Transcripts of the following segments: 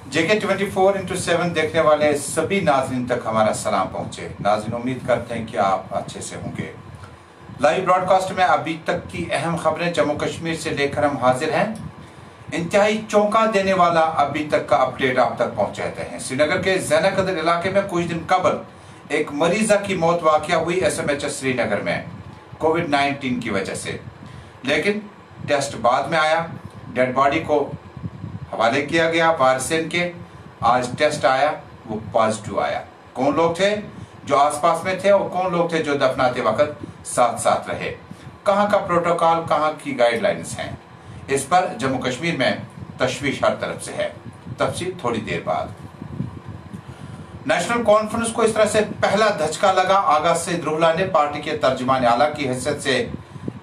JK 24x7 देखने वाले सभी नाज़रीन तक हमारा सलाम पहुंचे। नाज़रीन, उम्मीद करते हैं कि आप अच्छे से होंगे। लाइव ब्रॉडकास्ट में अभी तक की अहम खबरें जम्मू कश्मीर से लेकर हम हाजिर हैं। इंतहाई चौंका देने वाला अभी तक का अपडेट आप तक पहुंचाते हैं। श्रीनगर के ज़ैनकदर इलाके में कुछ दिन कबल एक मरीजा की मौत वाक़या हुई SMHS श्रीनगर में कोविड-19 की वजह से, लेकिन टेस्ट बाद में आया। डेड बॉडी को हवाले किया गया वारसेन के। आज टेस्ट आया, वो पॉजिटिव आया। कौन लोग थे जो आसपास में थे और कौन लोग थे जो दफनाते वक्त साथ साथ रहे? कहाँ का प्रोटोकॉल, कहाँ की गाइडलाइंस हैं? इस पर जम्मू कश्मीर में तशवीश हर तरफ से है। तफसील थोड़ी देर बाद। नेशनल कॉन्फ्रेंस को इस तरह से पहला धचका लगा। आगा सईद रुहला ने पार्टी के तर्जुमान आला की हैसियत से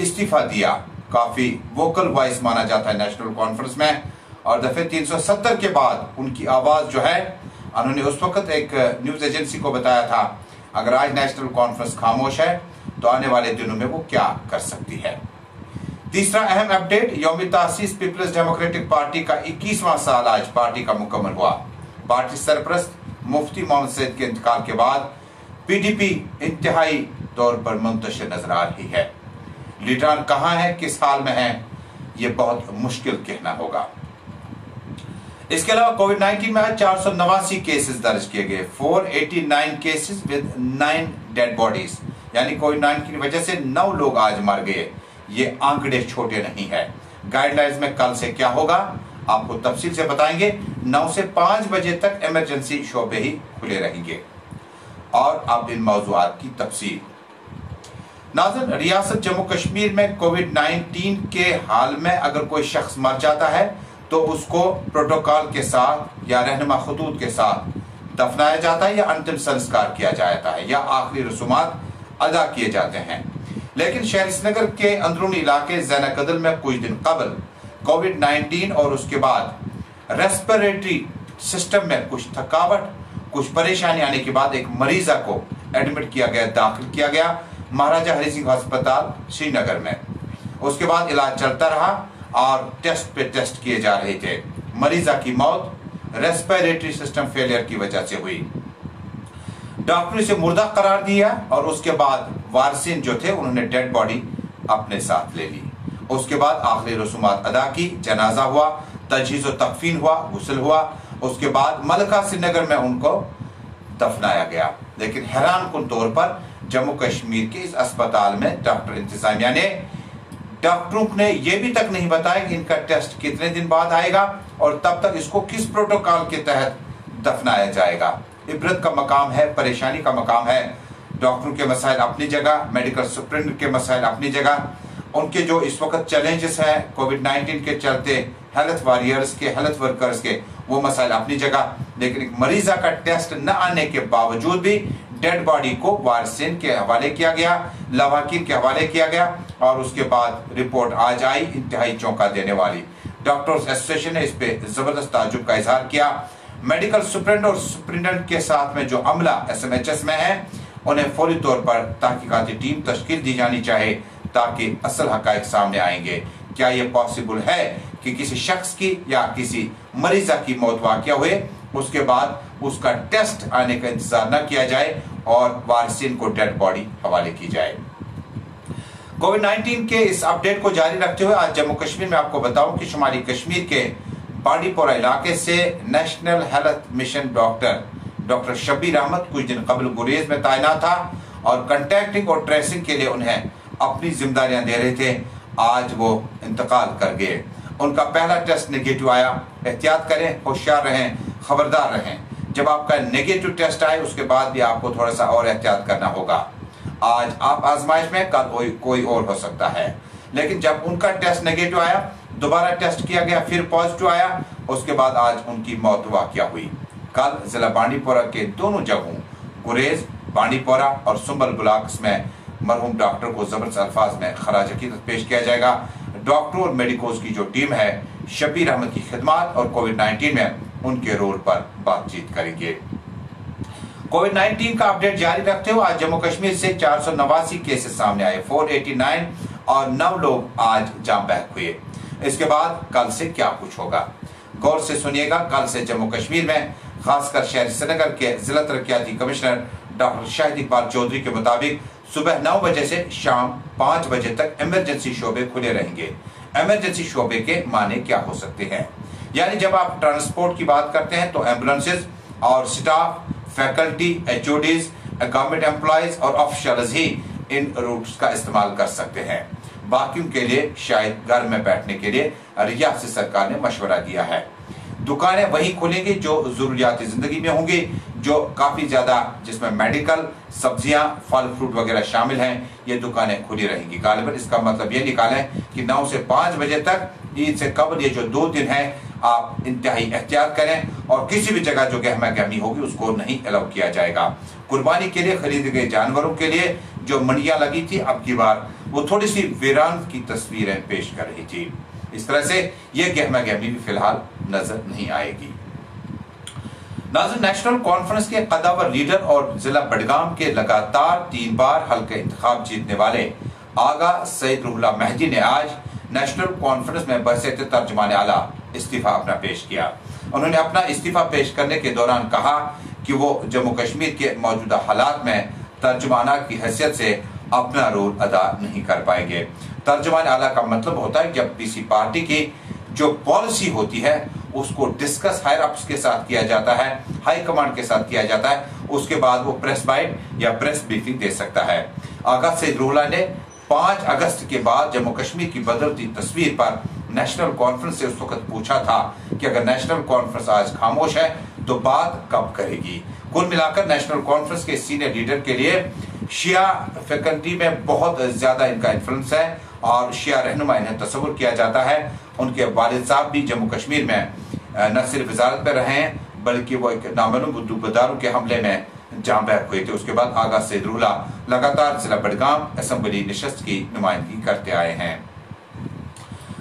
इस्तीफा दिया। काफी वोकल वॉइस माना जाता है नेशनल कॉन्फ्रेंस में, और दफे 370 के बाद उनकी आवाज जो है, उन्होंने उस वक्त एक न्यूज एजेंसी को बताया था, अगर आज नेशनल कॉन्फ्रेंस खामोश है तो आने वाले दिनों में वो क्या कर सकती है। तीसरा अहम अपडेट, यौम तासीस पीपल्स डेमोक्रेटिक पार्टी का 21वां साल आज पार्टी का मुकम्मल हुआ। पार्टी सरपरस्त मुफ्ती मोहम्मद सईद के इंतकाल के बाद PDP इंतहाई तौर पर मुंतशिर नजर आ रही है। लीडरान कहाँ है, किस हाल में है, ये बहुत मुश्किल कहना होगा। इसके अलावा कोविड-19 में आज 489 केसेस दर्ज किए गए, 489 केसेस विद 9 डेड बॉडीज, यानी कोविड-19 की वजह से 9 लोग आज मर गए। ये आंकड़े छोटे नहीं है। गाइडलाइंस में कल से क्या होगा आपको तफसील से बताएंगे। 9 से 5 बजे तक इमरजेंसी शोबे ही खुले रहेंगे। और अब इन मौज़ूआत की तफसील। नाज़रीन, रियासत जम्मू कश्मीर में कोविड-19 के हाल में अगर कोई शख्स मर जाता है तो उसको प्रोटोकॉल के साथ या रहनुमा खतूत के साथ दफनाया जाता है या अंतिम संस्कार किया जाता है या आखिरी रसूमात अदा किए जाते हैं। लेकिन शहर श्रीनगर के अंदरूनी इलाके ज़ैनकदर में कुछ दिन कबल कोविड-19 और उसके बाद रेस्पिरेटरी सिस्टम में कुछ थकावट, कुछ परेशानी आने के बाद एक मरीजा को एडमिट किया गया, दाखिल किया गया महाराजा हरि सिंह अस्पताल श्रीनगर में। उसके बाद इलाज चलता रहा और टेस्ट पे टेस्ट किए जा रहे थे। मरीजा की मौत रेस्पिरेटरी सिस्टम फेलियर की वजह से हुई। डॉक्टर ने इसे मुर्दा करार दिया और उसके बाद वारसिन जो थे उन्होंने डेड बॉडी अपने साथ ले ली। उसके बाद आखिरी रसूमात अदा की, जनाजा हुआ, तजहीज़ व तकफीन हुआ, गुस्ल हुआ। उसके बाद मलका श्रीनगर में उनको दफनाया गया। लेकिन हैरान कुन तौर पर जम्मू कश्मीर के इस अस्पताल में डॉक्टर इंतजामिया ने डॉक्टरों ने यह भी तक नहीं बताया कि इनका टेस्ट कितने दिन बाद आएगा और तब तक इसको किस प्रोटोकॉल के तहत दफनाया जाएगा। इबरत का मकाम है, परेशानी का मकाम है। डॉक्टरों के मसाइल अपनी जगह, मेडिकल सुप्रिंटेंडेंट के मसाइल अपनी जगह, उनके जो इस वक्त चैलेंजेस हैं कोविड-19 के चलते, हेल्थ वॉरियर्स के, हेल्थ वर्कर्स के, वो मसाइल अपनी जगह। लेकिन एक मरीजा का टेस्ट न आने के बावजूद भी डेड बॉडी को वारसेन के हवाले किया गया, लवाकिन के हवाले किया गया और उसके बाद रिपोर्ट आज आई इंतहाई चौंका देने वाली। डॉक्टर्स एसोसिएशन ने इस पे जबरदस्त ताज्जुब का इजहार किया। मेडिकल सुप्रिंटेंडेंट और सुप्रिंटेंडेंट के साथ में जो अमला SMHS में है उन्हें फौरी तौर पर तहकीकाती टीम तश्कील दी जानी चाहिए ताकि असल हकायक सामने आएंगे। क्या ये पॉसिबल है कि किसी शख्स की या किसी मरीजा की मौत वाक़या हुए उसके बाद उसका टेस्ट आने का इंतजार न किया जाए और वारसिन को डेड बॉडी हवाले की जाए। कोविड-19 के इस अपडेट को जारी रखते हुए आज जम्मू कश्मीर में आपको बताऊं कि शुमाली कश्मीर के बांडीपोरा इलाके से national health mission doctor Shabbir Ahmad कुछ दिन कबल गुरेज में तैनात था और कंटैक्टिंग और ट्रेसिंग के लिए उन्हें अपनी जिम्मेदारियां दे रहे थे। आज वो इंतकाल कर गए। उनका पहला टेस्ट नेगेटिव आया। एहतियात करें, होशियार रहें, खबरदार रहें। जब आपका नेगेटिव टेस्ट आए उसके बाद भी आपको थोड़ा सा और एहतियात करना होगा। आज आप आजमाइश में, कल कोई और हो सकता है। लेकिन जब उनका टेस्ट नेगेटिव आया, दोबारा टेस्ट किया गया, फिर पॉजिटिव आया, उसके बाद आज उनकी मौत वाक़या हुई। कल जिला बांडीपोरा के दोनों जगहों गुरेज, बांडीपोरा और सुंबल ब्लॉक्स में मरहूम डॉक्टर को जबरदस्त अल्फाज में खराज अकीदत पेश किया जाएगा। डॉक्टरों और मेडिकोज की जो टीम है शब्बीर अहमद की खिदमत और कोविड-19 में उनके रोल पर बातचीत करेंगे। कोविड-19 का अपडेट जारी रखते हुए आज जम्मू कश्मीर से 489 केसेस सामने आए, 489 और 9 लोग आज जाम बहक हुए। इसके बाद कल से क्या कुछ होगा। गौर से सुनिएगा। कल से जम्मू कश्मीर में खासकर शहर श्रीनगर के जिला तरक्याती कमिश्नर डॉक्टर शाहिद इकबाल चौधरी के मुताबिक सुबह 9 बजे से शाम 5 बजे तक इमरजेंसी शोबे खुले रहेंगे। इमरजेंसी शोबे के माने क्या हो सकते हैं? यानी जब आप ट्रांसपोर्ट की बात करते हैं तो एम्बुलेंसेज और staff, faculty, HODs, government employees और ऑफिशियल्स ही इन रूट्स का इस्तेमाल कर सकते हैं। बाकियों के लिए शायद घर में बैठने के लिए रियासती सरकार ने मशवरा दिया है। दुकानें वही खुलेंगी जो जरूरियाती जिंदगी में होंगी, जो काफी ज्यादा जिसमें मेडिकल, सब्जियां, फल फ्रूट वगैरह शामिल हैं, ये दुकानें खुली रहेंगी। गालिबन इसका मतलब ये निकालें कि 9 से 5 बजे तक ईद से कबल ये जो 2 दिन है आप इंतहाई एहतियात करें और किसी भी जगह जो गहमा गहमी होगी उसको नहीं अलाउ किया जाएगा। कुर्बानी के लिए खरीदे गए जानवरों के लिए जो मंडियां लगी थी, अब की बार वो थोड़ी सी वीरान की तस्वीरें पेश कर रही थी। इस तरह से यह गहमा गहमी भी फिलहाल नजर नहीं आएगी। नाज़रीन, नेशनल कॉन्फ्रेंस के कदावर लीडर और जिला बडगाम के लगातार 3 बार हल्के इंतखाब जीतने वाले आगा सईद रुहुल्लाह महदी ने आज नेशनल कॉन्फ्रेंस में बहसीत तर्जुमान आला इस्तीफा अपना पेश किया। उन्होंने अपना इस्तीफा पेश करने के दौरान कहा कि वो जम्मू कश्मीर के मौजूदा हालात में तर्जुमाना की हैसियत से अपना रोल अदा नहीं कर पाएंगे। तर्जुमान आला का मतलब होता है जब किसी पार्टी की जो पॉलिसी होती है उसको डिस्कस हायर अप्स के साथ किया जाता है, हाई कमांड के साथ किया जाता है, उसके बाद वो प्रेस बाइट या प्रेस ब्रीफिंग दे सकता है। आगा सईद रुहुल्लाह ने 5 अगस्त के बाद जम्मू कश्मीर की बदलती तस्वीर पर नेशनल कॉन्फ्रेंस से उस वक्त पूछा था कि अगर नेशनल कॉन्फ्रेंस आज खामोश है तो बात कब करेगी। कुल मिलाकर नेशनल कॉन्फ्रेंस के सीनियर लीडर के लिए शिया फैकल्टी में बहुत ज्यादा इनका इन्फ्लुएंस है और शिया रहनुमा इन्हें तस्वुर किया जाता है। उनके वालिद साहब भी जम्मू कश्मीर में न सिर्फ वजारत में रहे हैं बल्कि वो एक नामालूम बुद्दूबदारों के हमले में जान बहक हुए थे। उसके बाद आगा सईद रुहुल्लाह लगातार जिला बडगाम असेंबली नशस्त की नुमाइंदगी करते आए हैं।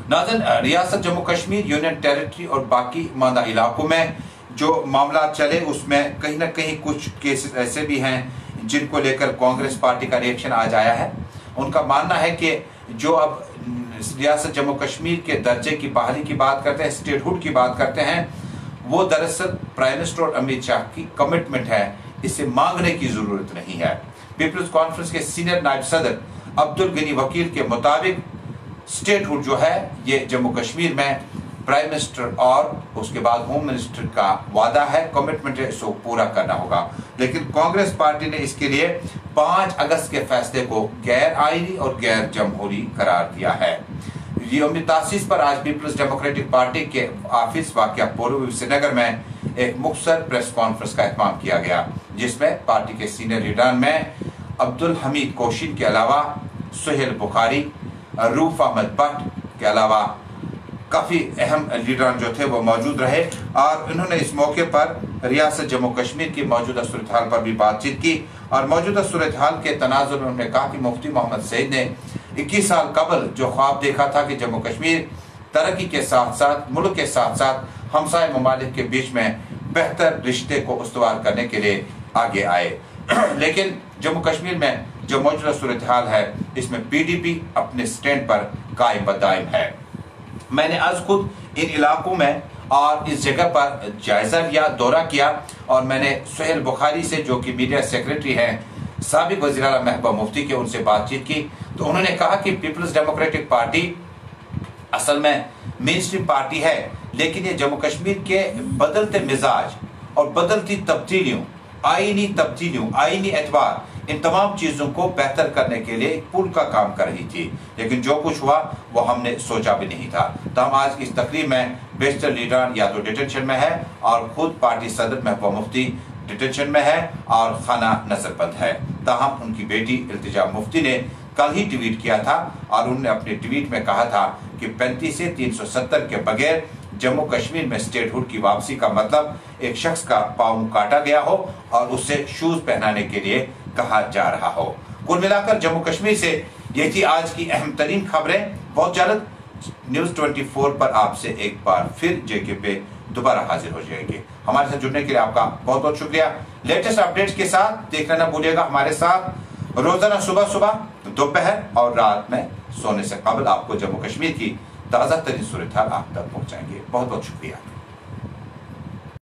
नाज़रीन, रियासत जम्मू कश्मीर, यूनियन टेरिटरी और बाकी मांदा इलाकों में जो मामला चले उसमें कहीं ना कहीं कुछ केसेस ऐसे भी हैं जिनको लेकर कांग्रेस पार्टी का रिएक्शन आज आया है। उनका मानना है कि जो अब रियासत जम्मू कश्मीर के दर्जे की बहाली की बात करते हैं, स्टेटहुड की बात करते हैं, वो दरअसल प्राइम मिनिस्टर और अमित शाह की कमिटमेंट है, इसे मांगने की जरूरत नहीं है। पीपल्स कॉन्फ्रेंस के सीनियर नायब सदर अब्दुल गनी वकील के मुताबिक स्टेटहुड जो है ये जम्मू कश्मीर में प्राइम मिनिस्टर और उसके बाद होम मिनिस्टर का वादा है, कमिटमेंट है, इसको पूरा करना होगा। लेकिन कांग्रेस पार्टी ने इसके लिए 5 अगस्त के फैसले को गैर आईनी और गैर जमहूरी करार दिया है। यौम तासीस पर आज पीपल्स डेमोक्रेटिक पार्टी के ऑफिस वाक़या पूर्वी श्रीनगर में एक मुख्तसर प्रेस कॉन्फ्रेंस का एहतमाम किया गया, जिसमें पार्टी के सीनियर लीडरान में अब्दुल हमीद कोशिन के अलावा सुहेल बुखारी, रूफ अहमद भट्ट के अलावा काफी अहम लीडरान जो थे वो मौजूद रहे और इन्होंने इस मौके पर रियासत जम्मू कश्मीर की मौजूदा सूरत हाल पर भी बातचीत की और मौजूदा सूरत हाल के तनाजुर में उन्होंने कहा कि मुफ्ती मोहम्मद सईद ने 21 साल कबल जो ख्वाब देखा था कि जम्मू कश्मीर तरक्की के साथ साथ मुल्क के साथ साथ हमसाय ममालिक के बीच में बेहतर रिश्ते को उस्तवार करने के लिए आगे आए, लेकिन जम्मू कश्मीर में जो मौजूदा सूरत हाल है इसमें पीडीपी अपने स्टैंड पर कायम बदायम है। मैंने आज खुद इन इलाकों में और इस जगह पर जायजा लिया, दौरा किया और मैंने सुहेल बुखारी से जो कि मीडिया सेक्रेटरी हैं साबिक वज़ीर आला महबूबा मुफ्ती के, उनसे बातचीत की तो उन्होंने कहा कि पीपल्स डेमोक्रेटिक पार्टी असल में मेन स्ट्रीम पार्टी है, लेकिन ये जम्मू कश्मीर के बदलते मिजाज और बदलती तब्दीलियों, आईनी एतबार, इन तमाम चीजों को बेहतर करने के लिए एक पुल का काम कर रही थी। लेकिन जो कुछ हुआ वो हमने सोचा भी नहीं था। तो हम आज इस तकरीब में बेशतर लीडर या तो डिटेंशन में है और खुद पार्टी सदर महबूबा मुफ्ती डिटेंशन में है और खाना नजरबंद है। ताहम उनकी बेटी इल्तिजा मुफ्ती ने कल ही ट्वीट किया था और उन्होंने अपने ट्वीट में कहा था कि 35 से 370 के बगैर जम्मू कश्मीर में स्टेटहुड की वापसी का मतलब एक शख्स का पाँव काटा गया हो और उससे शूज पहनाने के लिए कहा जा रहा हो। कुल मिलाकर जम्मू कश्मीर से ये थी आज की अहम तरीन खबरें। बहुत जल्द न्यूज़ 24 पर आपसे एक बार फिर जेके पे दोबारा हाजिर हो जाएंगे। हमारे साथ जुड़ने के लिए आपका बहुत बहुत शुक्रिया। लेटेस्ट अपडेट्स के साथ देखना ना भूलिएगा हमारे साथ रोजाना सुबह, दोपहर और रात में सोने से कबल आपको जम्मू कश्मीर की ताज़ा तरीन सूरत हाल आप तक पहुंचाएंगे। बहुत बहुत शुक्रिया।